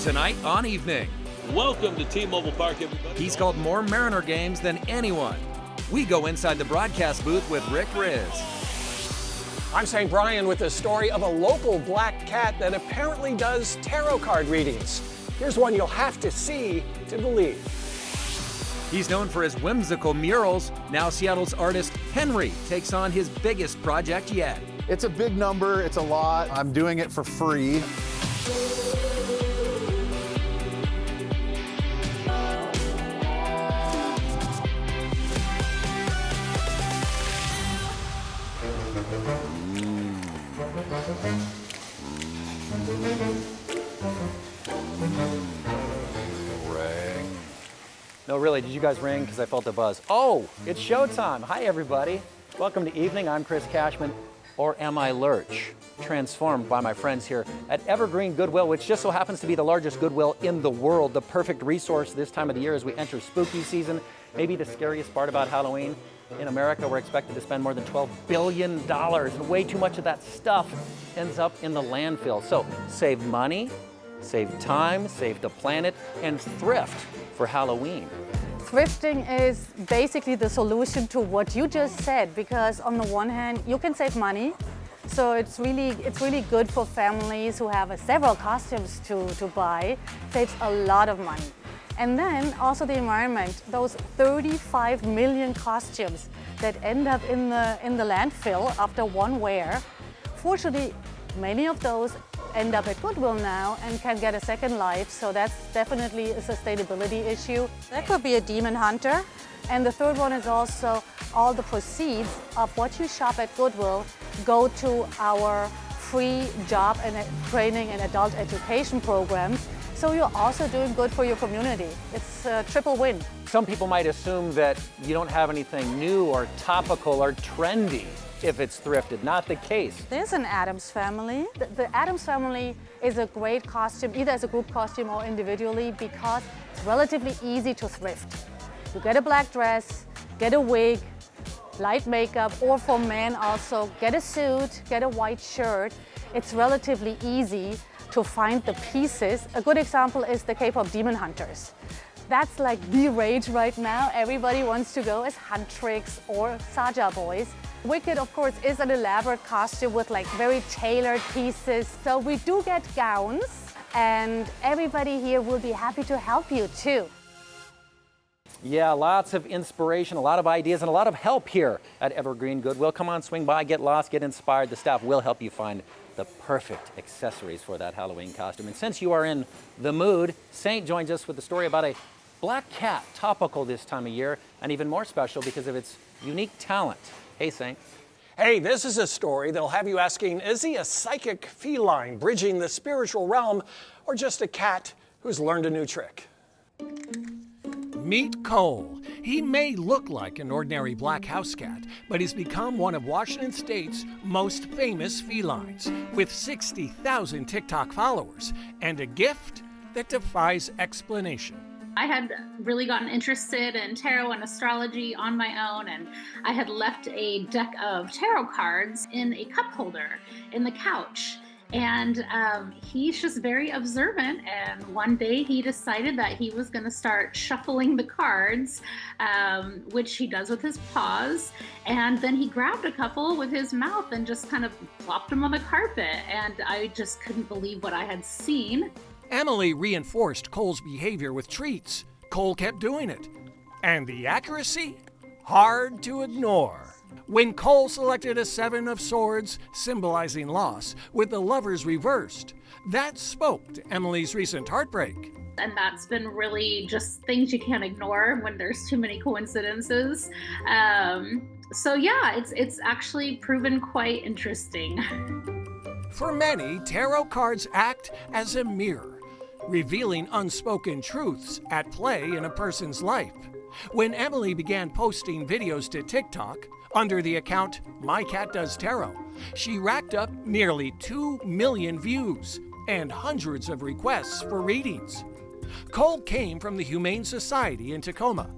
Tonight on Evening. Welcome to T-Mobile Park, everybody. He's called more Mariner games than anyone. We go inside the broadcast booth with Rick Riz. I'm St. Brian with the story of a local black cat that apparently does tarot card readings. Here's one you'll have to see to believe. He's known for his whimsical murals. Now Seattle's artist Henry takes on his biggest project yet. It's a big number, it's a lot. I'm doing it for free. Ring. No, really, did you guys ring? Because I felt a buzz. Oh, it's showtime. Hi, everybody. Welcome to Evening. I'm Chris Cashman, or am I Lurch? Transformed by my friends here at Evergreen Goodwill, which just so happens to be the largest Goodwill in the world, the perfect resource this time of the year as we enter spooky season. Maybe the scariest part about Halloween. In America, we're expected to spend more than $12 billion, and way too much of that stuff ends up in the landfill. So save money, save time, save the planet, and thrift for Halloween. Thrifting is basically the solution to what you just said, because on the one hand, you can save money. So it's really good for families who have several costumes to buy. Saves a lot of money. And then also the environment, those 35 million costumes that end up in the landfill after one wear. Fortunately, many of those end up at Goodwill now and can get a second life, so that's definitely a sustainability issue. That could be a demon hunter. And the third one is also all the proceeds of what you shop at Goodwill go to our free job and training and adult education programs. So you're also doing good for your community. It's a triple win. Some people might assume that you don't have anything new or topical or trendy if it's thrifted. Not the case. There's an Addams Family. The Addams Family is a great costume, either as a group costume or individually, because it's relatively easy to thrift. You get a black dress, get a wig, light makeup, or for men also, get a suit, get a white shirt. It's relatively easy to find the pieces. A good example is the K-pop Demon Hunters. That's like the rage right now. Everybody wants to go as Huntrix or Saja boys. Wicked, of course, is an elaborate costume with like very tailored pieces. So we do get gowns, and everybody here will be happy to help you too. Yeah, lots of inspiration, a lot of ideas, and a lot of help here at Evergreen Goodwill. Come on, swing by, get lost, get inspired. The staff will help you find the perfect accessories for that Halloween costume. And since you are in the mood, Saint joins us with the story about a black cat, topical this time of year, and even more special because of its unique talent. Hey, Saint. Hey, this is a story that'll have you asking, is he a psychic feline bridging the spiritual realm, or just a cat who's learned a new trick? Meet Cole. He may look like an ordinary black house cat, but he's become one of Washington State's most famous felines, with 60,000 TikTok followers and a gift that defies explanation. I had really gotten interested in tarot and astrology on my own, and I had left a deck of tarot cards in a cup holder in the couch. And he's just very observant, and one day he decided that he was going to start shuffling the cards, which he does with his paws, and then he grabbed a couple with his mouth and just kind of plopped them on the carpet, and I just couldn't believe what I had seen. Emily reinforced Cole's behavior with treats. Cole kept doing it. And the accuracy? Hard to ignore. When Cole selected a 7 of swords, symbolizing loss, with the lovers reversed, that spoke to Emily's recent heartbreak. And that's been really just things you can't ignore when there's too many coincidences. So yeah, it's actually proven quite interesting. For many, tarot cards act as a mirror, revealing unspoken truths at play in a person's life. When Emily began posting videos to TikTok under the account My Cat Does Tarot, she racked up nearly 2 million views and hundreds of requests for readings. Cole came from the Humane Society in Tacoma,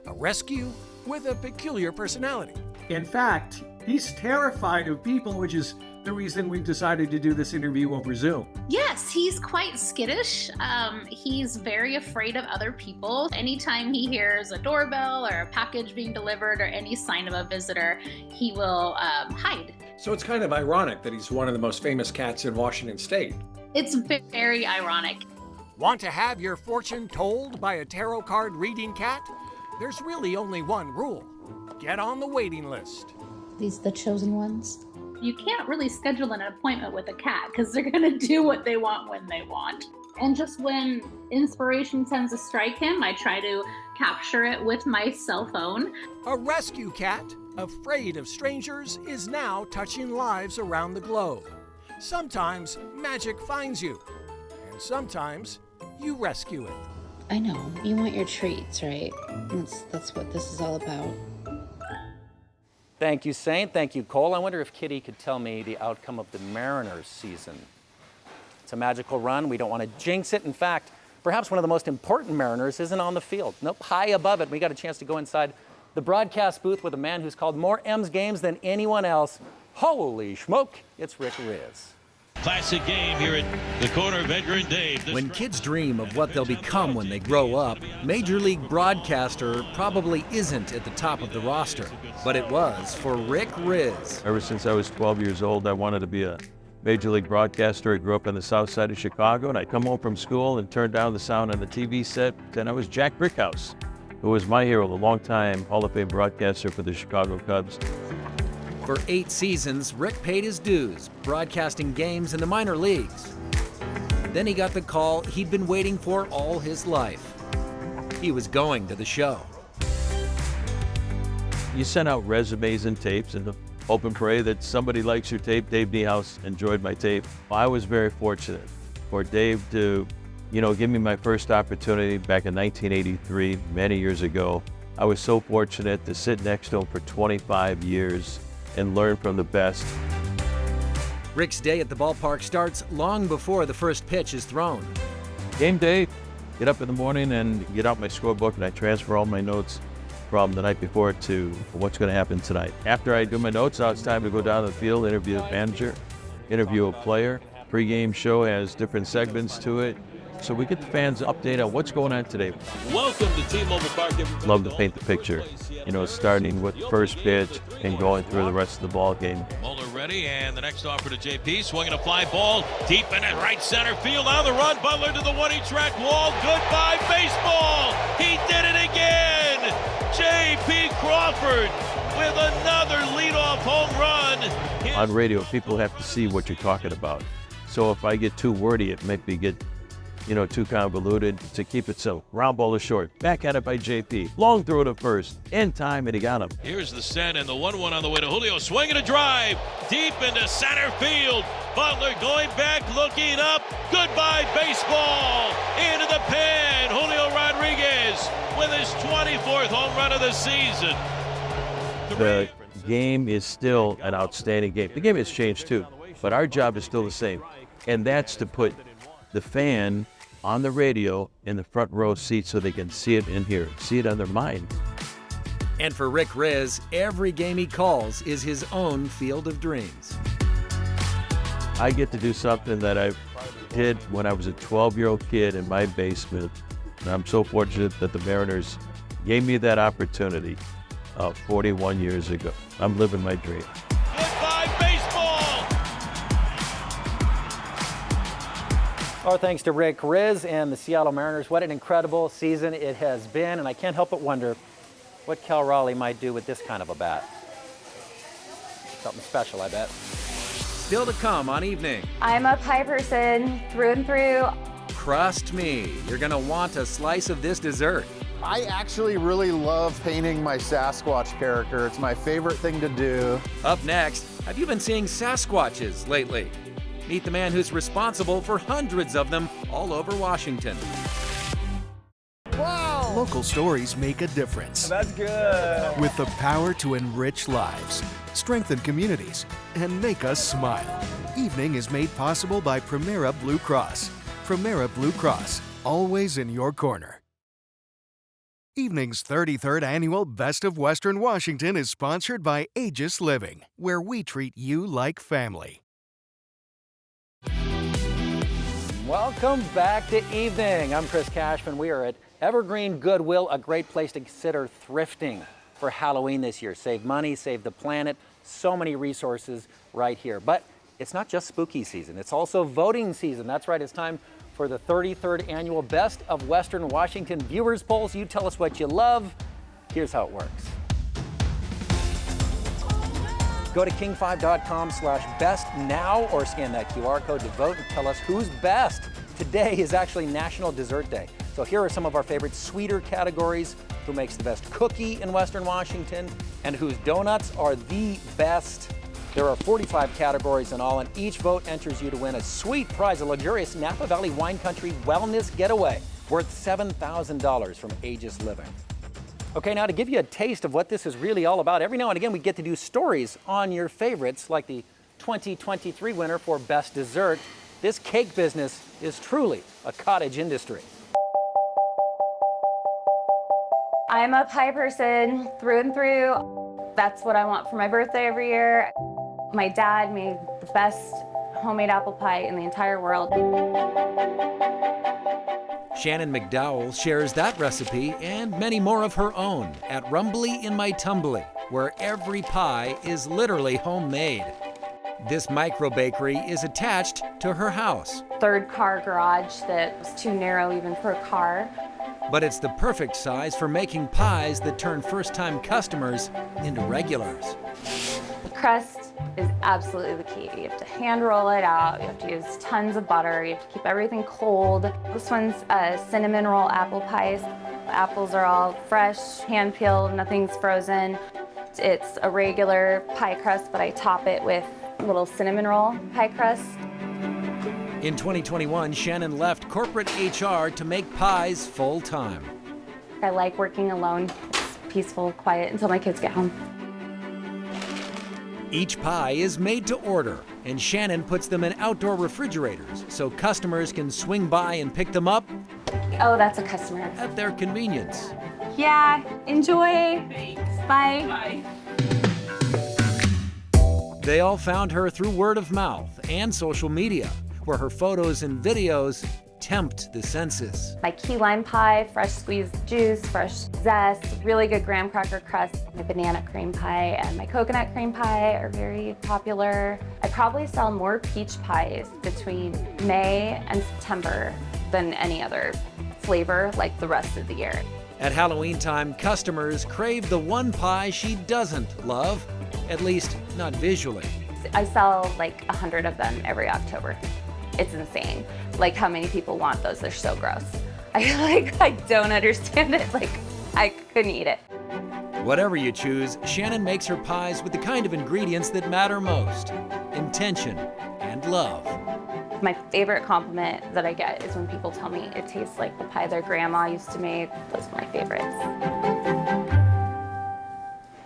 a rescue with a peculiar personality. In fact, he's terrified of people, which is the reason we've decided to do this interview over Zoom. Yes, he's quite skittish. He's very afraid of other people. Anytime he hears a doorbell or a package being delivered or any sign of a visitor, he will hide. So it's kind of ironic that he's one of the most famous cats in Washington State. It's very ironic. Want to have your fortune told by a tarot card reading cat? There's really only one rule. Get on the waiting list. These the chosen ones? You can't really schedule an appointment with a cat because they're going to do what they want when they want. And just when inspiration tends to strike him, I try to capture it with my cell phone. A rescue cat, afraid of strangers, is now touching lives around the globe. Sometimes magic finds you, and sometimes you rescue it. I know, you want your treats, right? That's what this is all about. Thank you, Saint. Thank you, Cole. I wonder if Kitty could tell me the outcome of the Mariners season. It's a magical run. We don't want to jinx it. In fact, perhaps one of the most important Mariners isn't on the field. Nope, high above it. We got a chance to go inside the broadcast booth with a man who's called more M's games than anyone else. Holy smoke, it's Rick Riz. Classic game here at the corner of Edgar and Dave. When kids dream of what they'll become when they grow up, Major League broadcaster probably isn't at the top of the roster. But it was for Rick Riz. Ever since I was 12 years old, I wanted to be a Major League broadcaster. I grew up on the south side of Chicago, and I'd come home from school and turn down the sound on the TV set. Then I was Jack Brickhouse, who was my hero, the longtime Hall of Fame broadcaster for the Chicago Cubs. For 8 seasons, Rick paid his dues, broadcasting games in the minor leagues. Then he got the call he'd been waiting for all his life. He was going to the show. You send out resumes and tapes and hope and pray that somebody likes your tape. Dave Niehaus enjoyed my tape. I was very fortunate for Dave to, give me my first opportunity back in 1983, many years ago. I was so fortunate to sit next to him for 25 years and learn from the best. Rick's day at the ballpark starts long before the first pitch is thrown. Game day, get up in the morning and get out my scorebook, and I transfer all my notes from the night before to what's going to happen tonight. After I do my notes, now it's time to go down to the field, interview the manager, interview a player. Pre-game show has different segments to it, so we get the fans update on what's going on today. Welcome to T-Mobile Park, everybody. Love to paint the picture, starting with first pitch and going through the rest of the ball game. Muller ready, and the next offer to JP, swinging a fly ball deep in the right center field. On the run, Butler to the 1-inch track wall. Goodbye, baseball! He did it again! JP Crawford with another leadoff home run. On radio, people have to see what you're talking about. So if I get too wordy, it might be too convoluted. To keep it simple, ground ball is short, back at it by JP, long throw to first, in time, and he got him. Here's the send, and the 1-1 on the way to Julio, swinging a drive deep into center field. Butler going back, looking up. Goodbye, baseball! Into the pen, Julio Rodriguez with his 24th home run of the season. The game is still an outstanding game. The game has changed too, but our job is still the same, and that's to put the fan on the radio in the front row seat so they can see it in here, see it on their mind. And for Rick Riz, every game he calls is his own field of dreams. I get to do something that I did when I was a 12-year-old kid in my basement, and I'm so fortunate that the Mariners gave me that opportunity 41 years ago. I'm living my dream. Goodbye, baseball! Our thanks to Rick Riz and the Seattle Mariners. What an incredible season it has been, and I can't help but wonder what Cal Raleigh might do with this kind of a bat. Something special, I bet. Still to come on Evening. I'm a pie person through and through. Trust me, you're gonna want a slice of this dessert. I actually really love painting my Sasquatch character. It's my favorite thing to do. Up next, have you been seeing Sasquatches lately? Meet the man who's responsible for hundreds of them all over Washington. Wow! Local stories make a difference. That's good. With the power to enrich lives, strengthen communities, and make us smile. Evening is made possible by Primera Blue Cross. Primera Blue Cross, always in your corner. Evening's 33rd annual Best of Western Washington is sponsored by Aegis Living, where we treat you like family. Welcome back to Evening. I'm Chris Cashman. We are at Evergreen Goodwill, a great place to consider thrifting for Halloween this year. Save money, save the planet, so many resources right here. But it's not just spooky season, it's also voting season. That's right, it's time for the 33rd annual Best of Western Washington Viewers Polls. You tell us what you love. Here's how it works. Go to king5.com/best now or scan that QR code to vote and tell us who's best. Today is actually National Dessert Day. So here are some of our favorite sweeter categories: who makes the best cookie in Western Washington and whose donuts are the best. There are 45 categories in all, and each vote enters you to win a sweet prize, a luxurious Napa Valley Wine Country wellness getaway worth $7,000 from Aegis Living. Okay, now to give you a taste of what this is really all about, every now and again we get to do stories on your favorites, like the 2023 winner for Best Dessert. This cake business is truly a cottage industry. I'm a pie person through and through. That's what I want for my birthday every year. My dad made the best homemade apple pie in the entire world. Shannon McDowell shares that recipe and many more of her own at Rumbly in My Tumbly, where every pie is literally homemade. This micro bakery is attached to her house. Third car garage that was too narrow even for a car. But it's the perfect size for making pies that turn first-time customers into regulars. The crust is absolutely the key. You have to hand roll it out. You have to use tons of butter. You have to keep everything cold. This one's a cinnamon roll apple pie. The apples are all fresh, hand peeled, nothing's frozen. It's a regular pie crust, but I top it with a little cinnamon roll pie crust. In 2021, Shannon left corporate HR to make pies full-time. I like working alone. It's peaceful, quiet until my kids get home. Each pie is made to order, and Shannon puts them in outdoor refrigerators so customers can swing by and pick them up. Oh, that's a customer. At their convenience. Yeah, enjoy. Thanks. Bye. They all found her through word of mouth and social media, where her photos and videos tempt the senses. My key lime pie, fresh squeezed juice, fresh zest, really good graham cracker crust. My banana cream pie and my coconut cream pie are very popular. I probably sell more peach pies between May and September than any other flavor like the rest of the year. At Halloween time, customers crave the one pie she doesn't love, at least not visually. I sell like 100 of them every October. It's insane, like how many people want those. They're so gross. I don't understand it. Like, I couldn't eat it. Whatever you choose, Shannon makes her pies with the kind of ingredients that matter most: intention and love. My favorite compliment that I get is when people tell me it tastes like the pie their grandma used to make. Those are my favorites.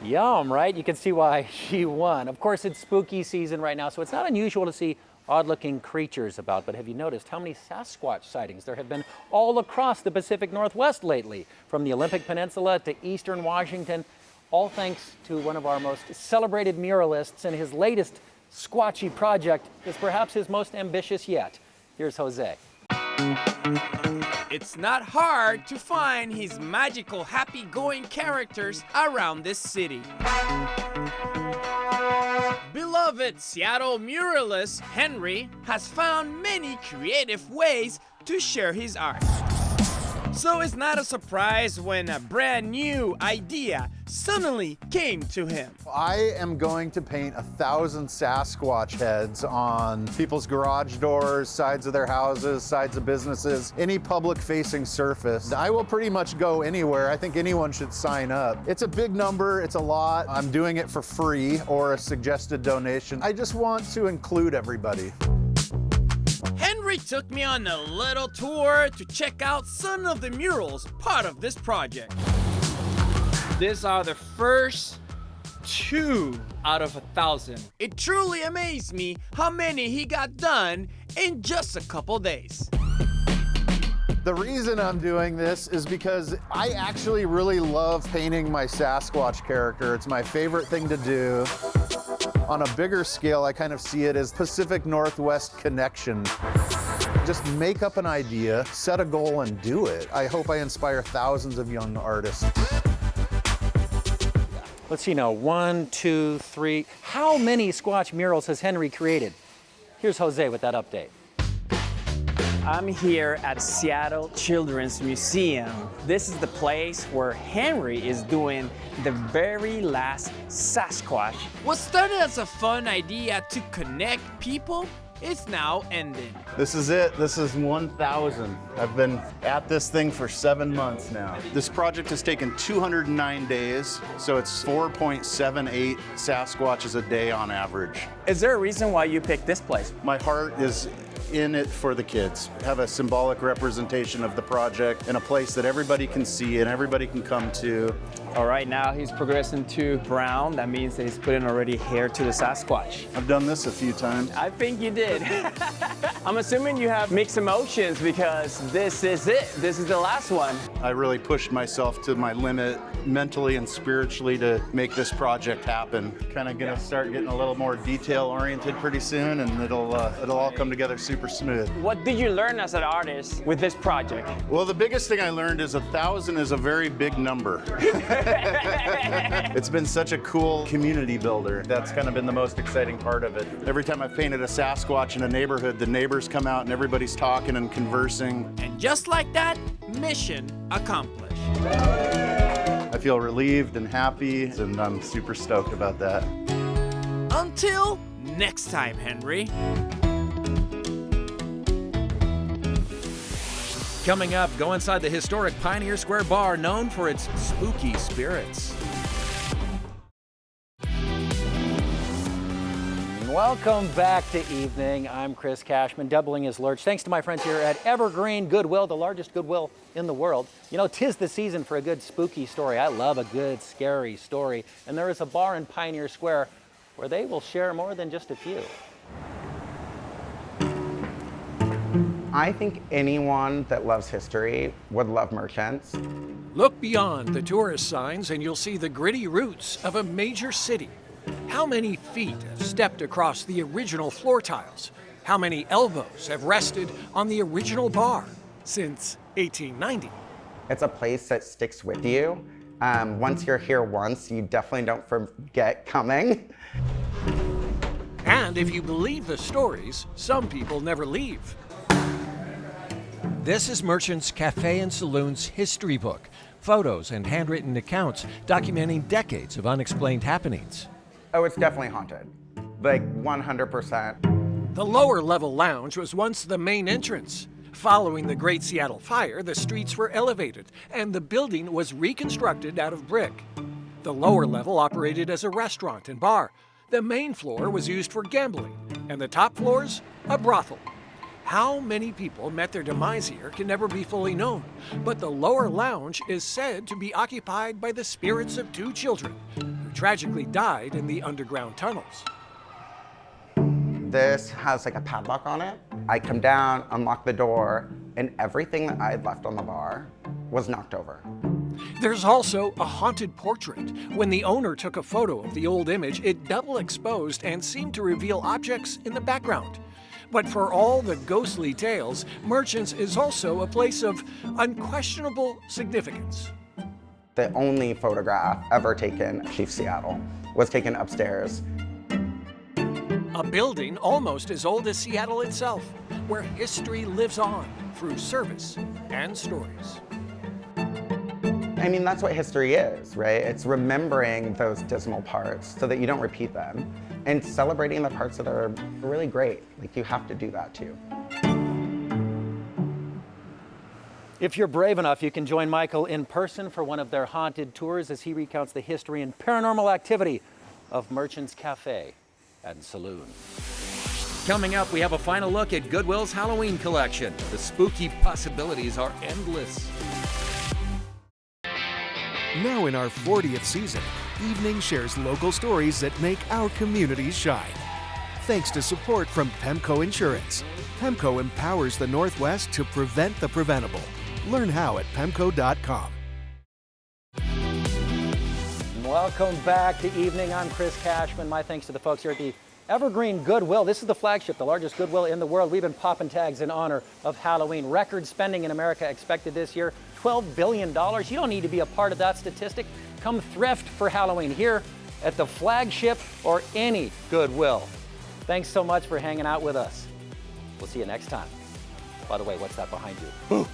Yum, right? You can see why she won. Of course, it's spooky season right now, so it's not unusual to see odd-looking creatures about, but have you noticed how many Sasquatch sightings there have been all across the Pacific Northwest lately, from the Olympic Peninsula to eastern Washington, all thanks to one of our most celebrated muralists, and his latest Squatchy project is perhaps his most ambitious yet. Here's Jose. It's not hard to find his magical, happy-going characters around this city. Beloved Seattle muralist Henry has found many creative ways to share his art. So it's not a surprise when a brand new idea suddenly came to him. I am going to paint 1,000 Sasquatch heads on people's garage doors, sides of their houses, sides of businesses, any public-facing surface. I will pretty much go anywhere. I think anyone should sign up. It's a big number, it's a lot. I'm doing it for free or a suggested donation. I just want to include everybody. Henry took me on a little tour to check out some of the murals part of this project. These are the first 2 out of 1,000. It truly amazed me how many he got done in just a couple days. The reason I'm doing this is because I actually really love painting my Sasquatch character. It's my favorite thing to do. On a bigger scale, I kind of see it as Pacific Northwest connection. Just make up an idea, set a goal, and do it. I hope I inspire thousands of young artists. Let's see now, 1, 2, 3. How many Squatch murals has Henry created? Here's Jose with that update. I'm here at Seattle Children's Museum. This is the place where Henry is doing the very last Sasquatch. What started as a fun idea to connect people is now ending. This is it. This is 1,000. I've been at this thing for 7 months now. This project has taken 209 days, so it's 4.78 Sasquatches a day on average. Is there a reason why you picked this place? My heart is in it for the kids. Have a symbolic representation of the project in a place that everybody can see and everybody can come to. All right, now he's progressing to brown. That means that he's putting already hair to the Sasquatch. I've done this a few times. I think you did. I'm assuming you have mixed emotions because this is it. This is the last one. I really pushed myself to my limit mentally and spiritually to make this project happen. Kind of gonna start getting a little more detail oriented pretty soon, and it'll all come together super smooth. What did you learn as an artist with this project? Well, the biggest thing I learned is 1,000 is a very big number. It's been such a cool community builder. That's kind of been the most exciting part of it. Every time I've painted a Sasquatch in a neighborhood, the neighbors come out and everybody's talking and conversing. And just like that, mission accomplished. I feel relieved and happy, and I'm super stoked about that. Until next time, Henry. Coming up, go inside the historic Pioneer Square Bar, known for its spooky spirits. Welcome back to Evening. I'm Chris Cashman, doubling as Lurch. Thanks to my friends here at Evergreen Goodwill, the largest Goodwill in the world. You know, 'tis the season for a good spooky story. I love a good scary story. And there is a bar in Pioneer Square where they will share more than just a few. I think anyone that loves history would love Merchants. Look beyond the tourist signs and you'll see the gritty roots of a major city. How many feet have stepped across the original floor tiles? How many elbows have rested on the original bar since 1890? It's a place that sticks with you. Once you're here once, you definitely don't forget coming. And if you believe the stories, some people never leave. This is Merchants Cafe and Saloon's history book. Photos and handwritten accounts documenting decades of unexplained happenings. Oh, it's definitely haunted. Like 100%. The lower level lounge was once the main entrance. Following the Great Seattle Fire, the streets were elevated and the building was reconstructed out of brick. The lower level operated as a restaurant and bar. The main floor was used for gambling, and the top floors, a brothel. How many people met their demise here can never be fully known, but the lower lounge is said to be occupied by the spirits of 2 children who tragically died in the underground tunnels. This has like a padlock on it. I come down, unlock the door, and everything that I had left on the bar was knocked over. There's also a haunted portrait. When the owner took a photo of the old image, it double exposed and seemed to reveal objects in the background. But for all the ghostly tales, Merchants is also a place of unquestionable significance. The only photograph ever taken of Chief Seattle was taken upstairs. A building almost as old as Seattle itself, where history lives on through service and stories. I mean, that's what history is, right? It's remembering those dismal parts so that you don't repeat them, and celebrating the parts that are really great. Like, you have to do that too. If you're brave enough, you can join Michael in person for one of their haunted tours as he recounts the history and paranormal activity of Merchants Cafe and Saloon. Coming up, we have a final look at Goodwill's Halloween collection. The spooky possibilities are endless. Now in our 40th season, Evening shares local stories that make our communities shine. Thanks to support from Pemco Insurance. Pemco empowers the Northwest to prevent the preventable. Learn how at pemco.com. Welcome back to Evening. I'm Chris Cashman. My thanks to the folks here at the Evergreen Goodwill, this is the flagship, the largest Goodwill in the world. We've been popping tags in honor of Halloween. Record spending in America expected this year, $12 billion. You don't need to be a part of that statistic. Come thrift for Halloween here at the flagship or any Goodwill. Thanks so much for hanging out with us. We'll see you next time. By the way, what's that behind you?